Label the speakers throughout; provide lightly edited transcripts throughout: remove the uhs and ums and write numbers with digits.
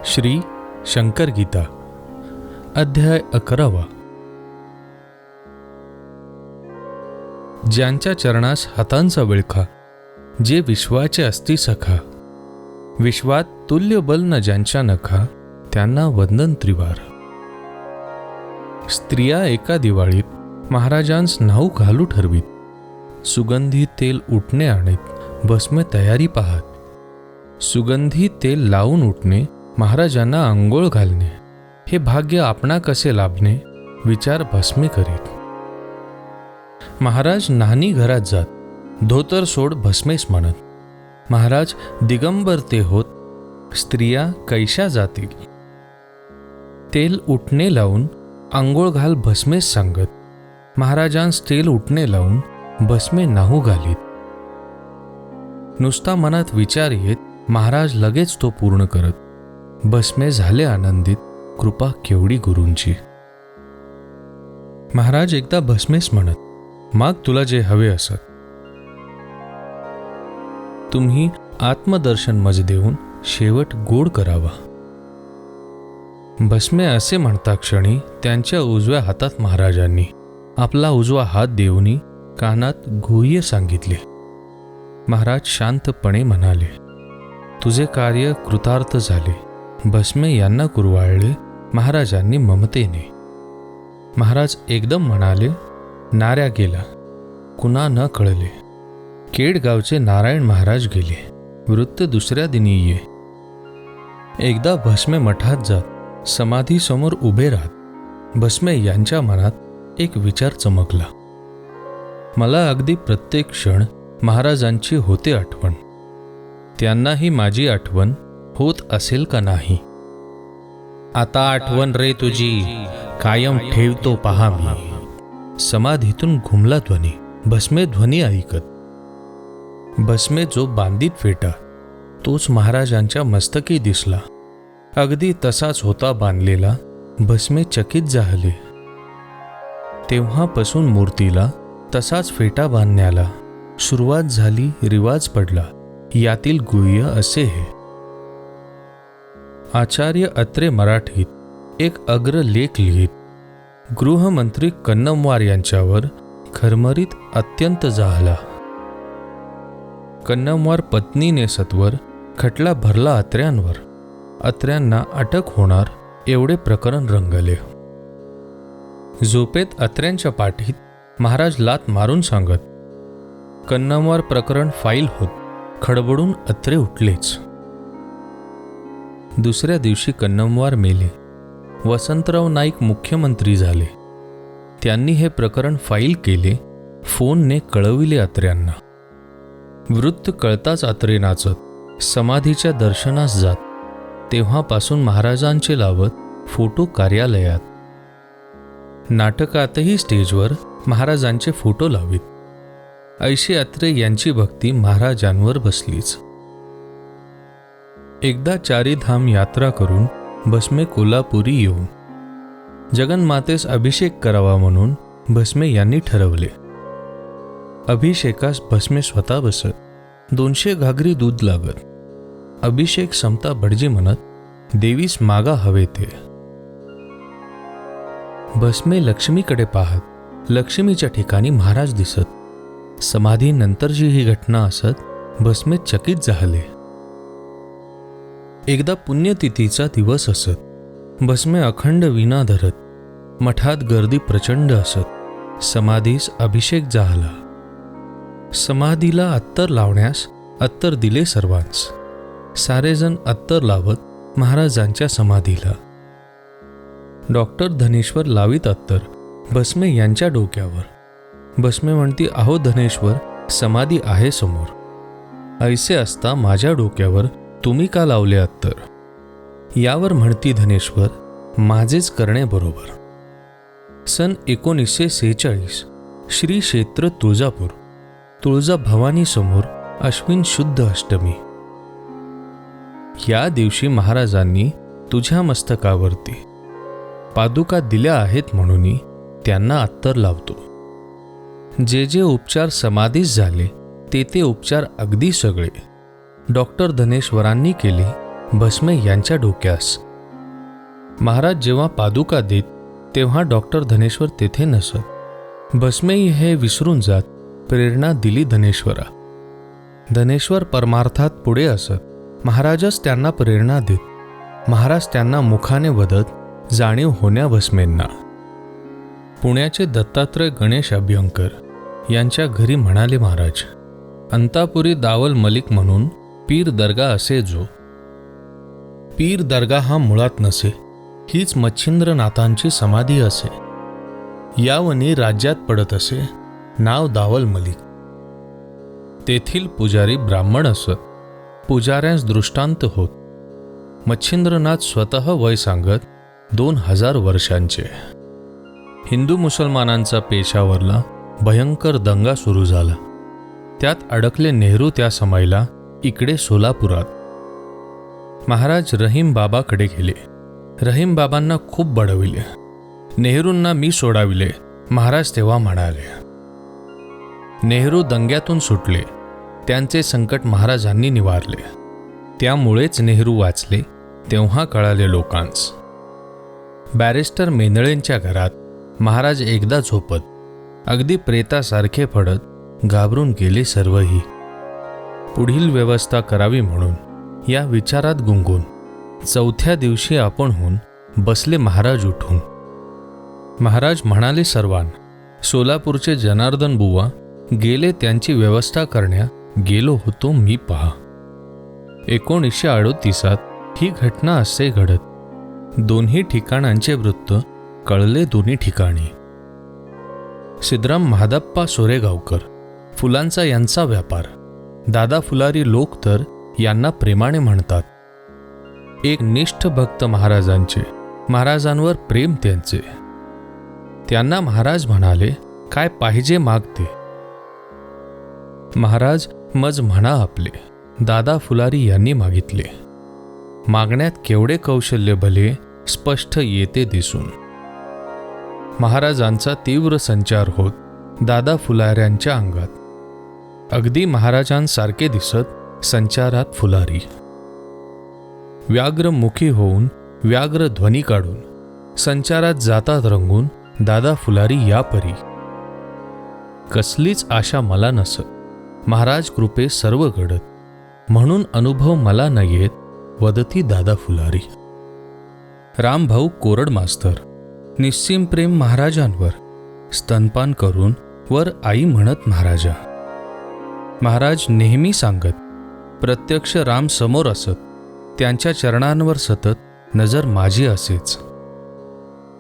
Speaker 1: श्री शंकर गीता अध्याय 11। ज्यांच्या चरणास हातांचा विळखा, जे विश्वाचे असती सखा, विश्वात तुल्य बल न ज्यांच्या नखा, त्यांना वंदन त्रिवार। स्त्रिया एका दिवाळीत महाराजांस न्हाऊ घालू ठरवीत, सुगंधी तेल उठणे आणीत, भस्मे तयारी पाहत। सुगंधी तेल लावून उठणे, महाराजांना अंघोळ घालणे, हे भाग्य आपणा कसे लाभणे, विचार भस्मे करीत। महाराज नानी घरात जात, धोतर सोड भस्मेस म्हणत। महाराज दिगंबर ते होत, स्त्रिया कैशा जातील। तेल उठणे लावून अंघोळ घाल भस्मेस सांगत, महाराजांस तेल उठणे लावून भस्मे नाहू घालीत। नुसता मनात विचार येत, महाराज लगेच तो पूर्ण करत। भस्मे झाले आनंदित, कृपा केवढी गुरूंची। महाराज एकदा भस्मेस म्हणत, माग तुला जे हवे असत। तुम्ही आत्मदर्शन मज देऊन शेवट गोड करावा। भस्मे असे म्हणता क्षणी त्यांच्या उजव्या हातात महाराजांनी आपला उजवा हात देऊनी कानात गुह्य सांगितले। महाराज शांतपणे म्हणाले, तुझे कार्य कृतार्थ झाले। भस्मे यांना कुरवाळले महाराजांनी ममतेने। महाराज एकदम म्हणाले, नाऱ्या गेला, कुणा न कळले। केडगावचे नारायण महाराज गेले, वृत्त दुसऱ्या दिनी ये। एकदा भस्मे मठात जात, समाधी समोर उभे राहत, भस्मे यांच्या मनात एक विचार चमकला। मला अगदी प्रत्येक क्षण महाराजांची होते आठवण, त्यांनाही माझी आठवण होत असेल का नाही। आता आठवण रे तुझी कायम ठेवतो पहा मी। समाधीतून घुमला ध्वनी, भस्मे ध्वनी ऐकत। भस्मे जो बांधीत फेटा, तोच महाराजांच्या मस्तकी दिसला। अगदी तसाच होता बांधलेला, भस्मे चकित झाले। तेव्हापासून मूर्तीला तसाच फेटा बांधण्याला सुरुवात झाली, रिवाज पडला। यातील गुह्य असे हे। आचार्य अत्रे मराठीत एक अग्रलेख लिहित, गृहमंत्री कन्नमवार यांच्यावर खरमरीत अत्यंत जाहला। कन्नमवार पत्नीने सत्वर खटला भरला अत्र्यांवर। अत्र्यांना अटक होणार एवढे प्रकरण रंगले। झोपेत अत्र्यांच्या पाठीत महाराज लात मारून सांगत, कन्नमवार प्रकरण फाईल होत, खडबडून अत्रे उठलेच। दुसऱ्या दिवशी कन्नमवार मेले। वसंतराव नाईक मुख्यमंत्री झाले। त्यांनी हे प्रकरण फाईल केले, फोनने कळविले अत्र्यांना। वृत्त कळताच अत्रे नाचत समाधीच्या दर्शनास जात। तेव्हापासून महाराजांचे लावत फोटो कार्यालयात। नाटकातही स्टेजवर महाराजांचे फोटो लावीत। ऐशी अत्रे यांची भक्ती महाराजांवर बसलीच। एकदा चारीधाम यात्रा करून भस्मे कोल्हापुरी येऊन जगन्मातेस अभिषेक करावा म्हणून भस्मे यांनी ठरवले। अभिषेकास भस्मे स्वतः बसत, 200 घागरी दूध लागत। अभिषेक संपता भटजी म्हणत, देवीस मागा हवे ते। भस्मे लक्ष्मीकडे पाहत, लक्ष्मीच्या ठिकाणी महाराज दिसत। समाधीनंतरची ही घटना असत, भस्मे चकित झाले। एकदा पुण्यतिथीचा दिवस असत, भस्मे अखंड वीणा धरत। मठात गर्दी प्रचंड असत, समाधीस अभिषेक झाला। समाधीला अत्तर लावण्यास अत्तर दिले सर्वांस। सारेजण अत्तर लावत महाराजांच्या समाधीला। डॉक्टर धनेश्वर लावीत अत्तर भस्मे यांच्या डोक्यावर। भस्मे म्हणती, अहो धनेश्वर, समाधी आहे समोर, ऐसे असता माझ्या डोक्यावर तुम्ही का लावले अत्तर। यावर म्हणती धनेश्वर, माझेच करणे बरोबर। सन 1946 श्री क्षेत्र तुळजापूर, तुळजा भवानी समोर अश्विन शुद्ध अष्टमी। या दिवशी महाराजांनी तुझ्या मस्तकावरती पादुका दिल्या आहेत म्हणून त्यांना अत्तर लावतो। जे जे उपचार समाधीस झाले ते उपचार अगदी सगळे डॉक्टर धनेश्वरांनी केले भस्मे यांच्या डोक्यास. महाराज जेव्हा पादुका देत तेव्हा डॉक्टर धनेश्वर तेथे नसत. भस्मेही हे विसरून जात प्रेरणा दिली धनेश्वरा. धनेश्वर परमार्थात पुढे असत. महाराजच त्यांना प्रेरणा देत. महाराज त्यांना मुखाने वदत जाणीव होण्या भस्मेंना. पुण्याचे दत्तात्रय गणेश अभ्यंकर यांच्या घरी म्हणाले महाराज, अंतापुरी दावल मलिक म्हणून पीर दर्गा असे जो. पीर दर्गा हा मुळात नसे, हीच मच्छिंद्रनाथांची समाधी असे. यावनी राज्यात पडत असे नाव दावल मलिक. तेथील पुजारी ब्राह्मण असत. पुजाऱ्यांस दृष्टांत होत. मच्छिंद्रनाथ स्वतः वय सांगत 2000 वर्षांचे. हिंदू मुसलमानांचा पेशावरला भयंकर दंगा सुरू झाला. त्यात अडकले नेहरू त्या समयला इकडे सोलापुरात. महाराज रहीम बाबाकडे गेले. रहीम बाबांना खूप बडविले. नेहरूंना मी सोडाविले. महाराज तेव्हा म्हणाले. नेहरू दंग्यातून सुटले. त्यांचे संकट महाराजांनी निवारले. त्यामुळेच नेहरू वाचले तेव्हा कळाले लोकांस. बॅरिस्टर मेंदळेंच्या घरात महाराज एकदा झोपत. अगदी प्रेतासारखे पडत घाबरून गेले सर्वही. पुढील व्यवस्था करावी म्हणून या विचारात गुंगून 4थ्या दिवशी आपणहून बसले महाराज उठून. महाराज म्हणाले सर्वांना, सोलापूरचे जनार्दन बुवा गेले, त्यांची व्यवस्था करण्या गेलो होतो मी पहा. 1938 ही घटना असे घडत. दोन्ही ठिकाणांचे वृत्त कळले दोन्ही ठिकाणी. सिद्धराम महादप्पा सोरेगावकर फुलांचा यांचा व्यापार. दादा फुलारी लोक तर यांना प्रेमाने म्हणतात. एक निष्ठ भक्त महाराजांचे, महाराजांवर प्रेम त्यांचे. त्यांना महाराज म्हणाले, काय पाहिजे मागते. महाराज मज म्हणा आपले. दादा फुलारी यांनी मागितले. मागण्यात केवढे कौशल्य भले स्पष्ट येते दिसून. महाराजांचा तीव्र संचार होत दादा फुलाऱ्यांच्या अंगात. अगदी महाराजांसारखे दिसत संचारात फुलारी. व्याघ्रमुखी होऊन व्याघ्र ध्वनी काढून संचारात जातात रंगून दादा फुलारी या परी. कसलीच आशा मला नसत, महाराज कृपे सर्व घडत. म्हणून अनुभव मला न येत वदती दादा फुलारी. रामभाऊ कोरड मास्तर. निस्सीम प्रेम महाराजांवर. स्तनपान करून वर आई म्हणत महाराजा. महाराज नेहमी सांगत, प्रत्यक्ष राम समोर असत. त्यांच्या चरणांवर सतत नजर माझी असेच.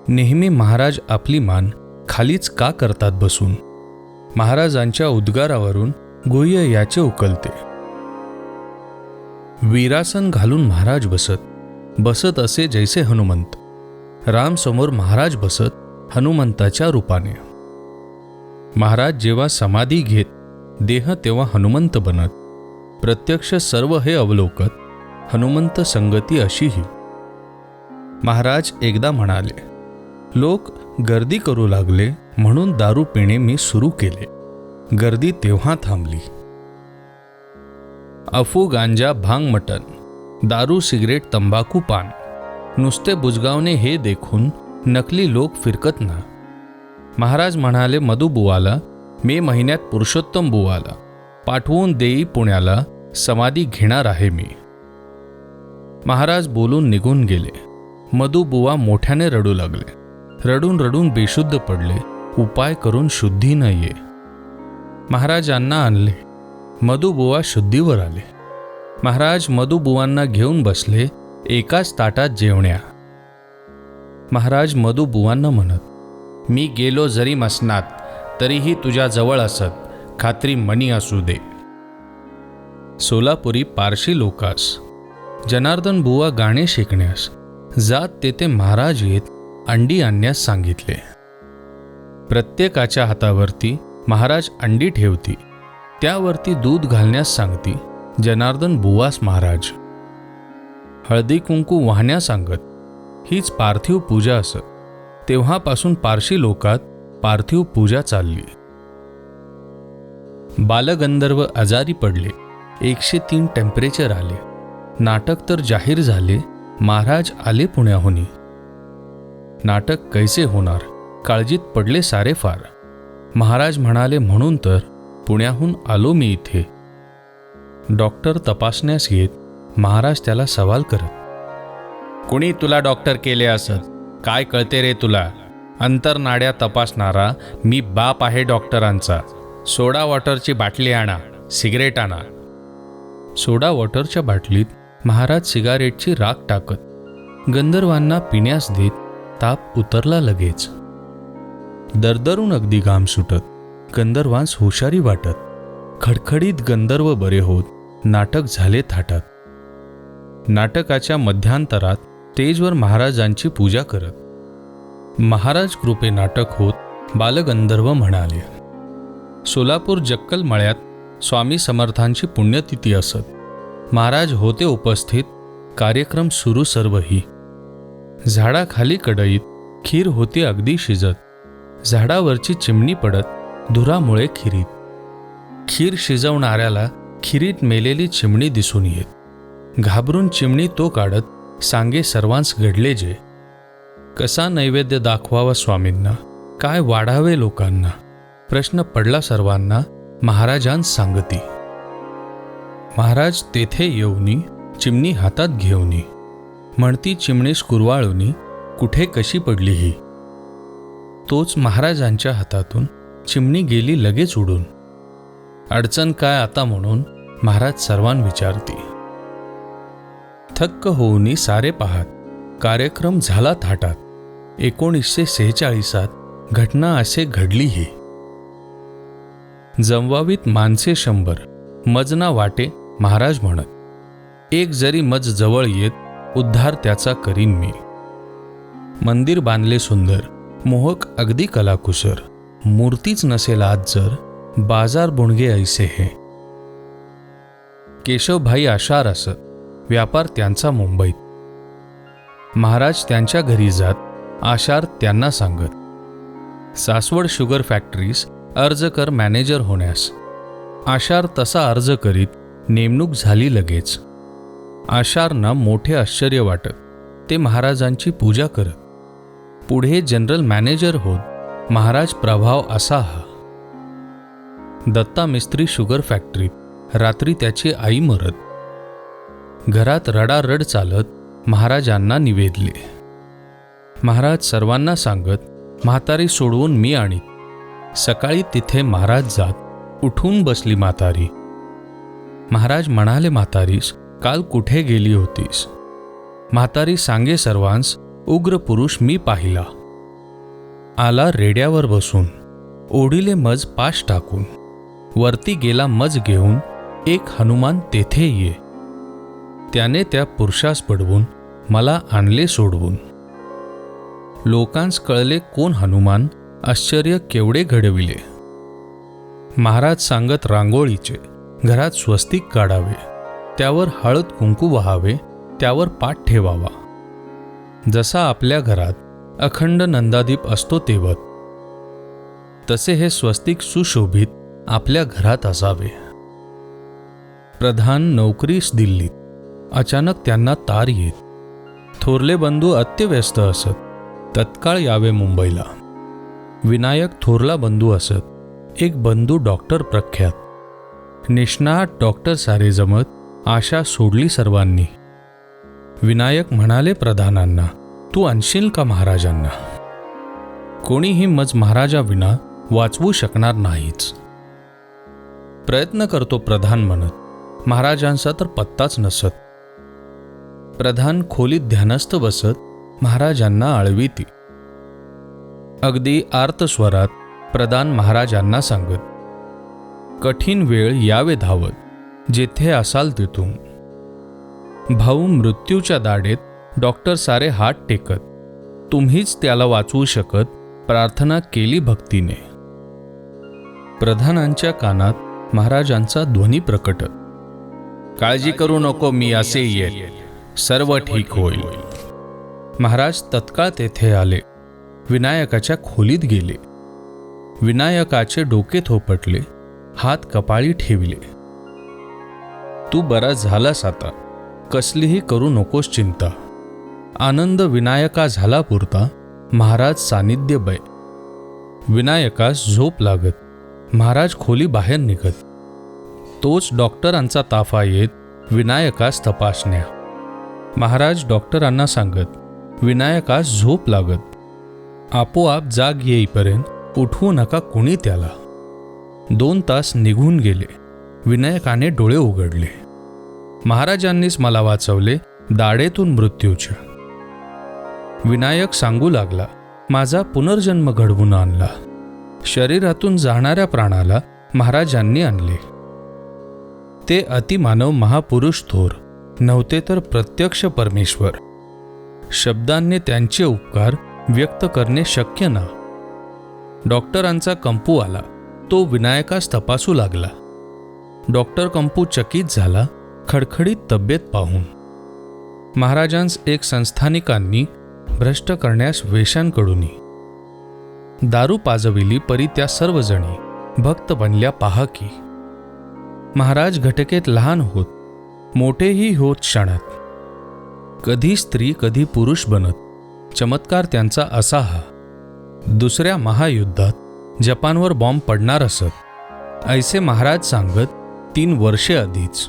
Speaker 1: नेहमी महाराज आपली मान खालीच का करतात बसून. महाराजांच्या उद्गारावरून गुह्य याचे उकलते. वीरासन घालून महाराज बसत असे जैसे हनुमंत. राम समोर महाराज बसत हनुमंताच्या रूपाने. महाराज जेव्हा समाधी घेत देह तेव्हा हनुमंत बनत. प्रत्यक्ष सर्व हे अवलोकत हनुमंत संगती अशीही. महाराज एकदा म्हणाले, लोक गर्दी करू लागले म्हणून दारू पिणे मी सुरू केले. गर्दी तेव्हा थांबली. अफू गांजा भांग मटण, दारू सिगरेट तंबाखू पान नुसते बुजगावणे हे देखून नकली लोक फिरकत ना. महाराज म्हणाले मधुबुवाला, मे महिन्यात पुरुषोत्तम बुवाला पाठवून देई पुण्याला, समाधी घेणार आहे मी. महाराज बोलून निघून गेले. मधुबुवा मोठ्याने रडू लागले. रडून रडून बेशुद्ध पडले. उपाय करून शुद्धी न ये. महाराजांना आणले. मधुबुवा शुद्धीवर आले. महाराज मधुबुवांना घेऊन बसले एकाच ताटात जेवण्या. महाराज मधुबुवांना म्हणत, मी गेलो जरी मसनात तरीही तुझ्या जवळ असत, खात्री मनी असू दे. सोलापुरी पारशी लोकास. जनार्दन बुवा गाणे शिकण्यास जात तेथे महाराज येत अंडी आणण्यास सांगितले. प्रत्येकाच्या हातावरती महाराज अंडी ठेवती. त्यावरती दूध घालण्यास सांगती जनार्दन बुवास महाराज. हळदी कुंकू वाहण्यास सांगत. हीच पार्थिव पूजा असत. तेव्हापासून पारशी लोकात पार्थिव पूजा चालली. बालगंधर्व आजारी पडले. 103 टेम्परेचर आले. नाटक तर जाहीर झाले. महाराज आले पुण्याहून. नाटक कैसे होणार, काळजीत पडले सारे फार. महाराज म्हणाले, म्हणून तर पुण्याहून आलो मी इथे. डॉक्टर तपासण्यास येत महाराज त्याला सवाल करत, कुणी तुला डॉक्टर केले असत? काय कळते रे तुला? अंतरनाड्या तपासणारा मी बाप आहे डॉक्टरांचा. सोडा वॉटरची बाटली आणा, सिगरेट आणा. सोडा वॉटरच्या बाटलीत महाराज सिगारेटची राख टाकत. गंधर्वांना पिण्यास देत. ताप उतरला लगेच. दरदरून अगदी घाम सुटत. गंधर्वांस हुशारी वाटत. खडखडीत गंधर्व बरे होत. नाटक झाले थाटात. नाटकाच्या मध्यांतरात स्टेजवर महाराजांची पूजा करत. महाराज कृपे नाटक होत. बालगंधर्व म्हणाले. सोलापूर जक्कल मळ्यात स्वामी समर्थांची पुण्यतिथी असत. महाराज होते उपस्थित. कार्यक्रम सुरू सर्वही. झाडाखाली कडईत खीर होती अगदी शिजत. झाडावरची चिमणी पडत धुरामुळे खिरीत. खीर शिजवणाऱ्याला खिरीत मेलेली चिमणी दिसून येत. घाबरून चिमणी तो काढत सांगे सर्वांस घडले जे. कसा नैवेद्य दाखवावा स्वामींना, काय वाढावे लोकांना. प्रश्न पडला सर्वांना महाराजांस सांगती. महाराज तेथे येऊनी चिमणी हातात घेऊनी. म्हणती चिमणीस कुरवाळूनी, कुठे कशी पडली ही. तोच महाराजांच्या हातातून चिमणी गेली लगेच उडून. अडचण काय आता म्हणून महाराज सर्वांना विचारती. थक्क सारे पाहत. कार्यक्रम झाला थाटात. 1946 घटना असे घडली ही. जमवावीत माणसे 100 मजना वाटे महाराज म्हणत. एक जरी मज जवळ येत, उद्धार त्याचा करीन मी. मंदिर बांधले सुंदर, मोहक अगदी कलाकुसर. मूर्तीच नसेल आज जर, बाजार बुणगे ऐसे हे. केशवभाई आशार असत. व्यापार त्यांचा मुंबईत. महाराज त्यांच्या घरी जात. आशार त्यांना सांगत, सासवड शुगर फॅक्टरीस अर्ज कर मॅनेजर होण्यास. आशार तसा अर्ज करीत. नेमणूक झाली लगेच. आशारना मोठे आश्चर्य वाटत. ते महाराजांची पूजा करत. पुढे जनरल मॅनेजर होत. महाराज प्रभाव असा हा. दत्ता मिस्त्री शुगर फॅक्टरीत. रात्री त्याची आई मरत. घरात रडारड चालत. महाराजांना निवेदले. महाराज सर्वांना सांगत, म्हातारी सोडवून मी आणीत. सकाळी तिथे महाराज जात. उठून बसली म्हातारी. महाराज म्हणाले म्हातारीस, काल कुठे गेली होतीस? म्हातारी सांगे सर्वांस, उग्र पुरुष मी पाहिला. आला रेड्यावर बसून. ओढिले मज पाश टाकून. वरती गेला मज घेऊन. एक हनुमान तेथे ये. त्याने त्या पुरुषास पडवून मला आणले सोडवून. लोकांस कळले कोण हनुमान, आश्चर्य केवढे घडविले. महाराज सांगत रांगोळीचे. घरात स्वस्तिक काढावे. त्यावर हळद कुंकू वहावे. त्यावर पाट ठेवावा. जसा आपल्या घरात अखंड नंदादीप असतो तेवत, तसे हे स्वस्तिक सुशोभित आपल्या घरात असावे. प्रधान नोकरीस दिल्लीत. अचानक त्यांना तार येत. थोरले बंधू अत्यव्यस्त असत. तत्काळ यावे मुंबईला. विनायक थोरला बंधू असत. एक बंधू डॉक्टर प्रख्यात. निष्णात डॉक्टर सारे जमत. आशा सोडली सर्वांनी. विनायक म्हणाले प्रधानांना, तू आणशील का महाराजांना? कोणीही मज महाराजाविना वाचवू शकणार नाहीच. प्रयत्न करतो प्रधान म्हणत. महाराजांचा तर पत्ताच नसत. प्रधान खोलीत ध्यानस्थ बसत. महाराजांना आळवीती. अगदी आर्त स्वरात प्रधान महाराजांना सांगत, कठीण वेळ यावे धावत. जेथे असाल तेथून. भाऊ मृत्यूच्या दाढेत. डॉक्टर सारे हात टेकत. तुम्हीच त्याला वाचवू शकत. प्रार्थना केली भक्तीने. प्रधानांच्या कानात महाराजांचा ध्वनी प्रकटत. काळजी करू नको, मी असे येईल. सर्व ठीक होईल. महाराज तत्काळ तेथे आले. विनायकाच्या खोलीत गेले. विनायकाचे डोके थोपटले. हात कपाळी ठेवले. तू बरा झालास आता. कसलीही करू नकोस चिंता. आनंद विनायका झाला पुरता, महाराज सानिध्य बै. विनायकास झोप लागत, महाराज खोली बाहेर निघत. तोच डॉक्टरांचा ताफा येत विनायकास तपासण्या. महाराज डॉक्टरांना सांगत, विनायकास झोप लागत. आपोआप जाग येईपर्यंत उठवू नका कुणी त्याला. 2 तास निघून गेले. विनायकाने डोळे उघडले. महाराजांनीच मला वाचवले दाढेतून मृत्यूच्या. विनायक सांगू लागला, माझा पुनर्जन्म घडवून आणला. शरीरातून जाणाऱ्या प्राणाला महाराजांनी आणले. ते अतिमानव महापुरुष थोर नव्हते तर प्रत्यक्ष परमेश्वर. शब्दांनी त्यांचे उपकार व्यक्त करणे शक्य ना. डॉक्टरांचा कंपू आला. तो विनायकास तपासू लागला. डॉक्टर कंपू चकित झाला खडखडीत तब्येत पाहून. महाराजांस एक संस्थानिकांनी भ्रष्ट करण्यास वेशांकडून दारू पाजविली परी त्या सर्वजणी भक्त बनल्या पहा की. महाराज घटकेत लहान होत, मोठेही होत क्षणात. कधी स्त्री कधी पुरुष बनत, चमत्कार त्यांचा असा हा. दुसऱ्या महायुद्धात जपानवर बॉम्ब पडणार असत ऐसे महाराज सांगत 3 वर्षे आधीच.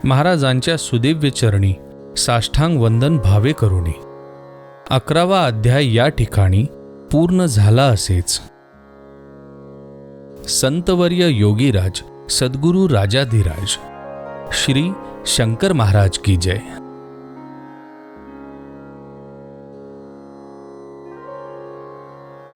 Speaker 1: महाराजांच्या सुदिव्य चरणी साष्टांग वंदन भावे करुणी. 11वा अध्याय या ठिकाणी पूर्ण झाला असेच. संतवर्य योगीराज सद्गुरु राजाधिराज श्री शंकर महाराज की जय.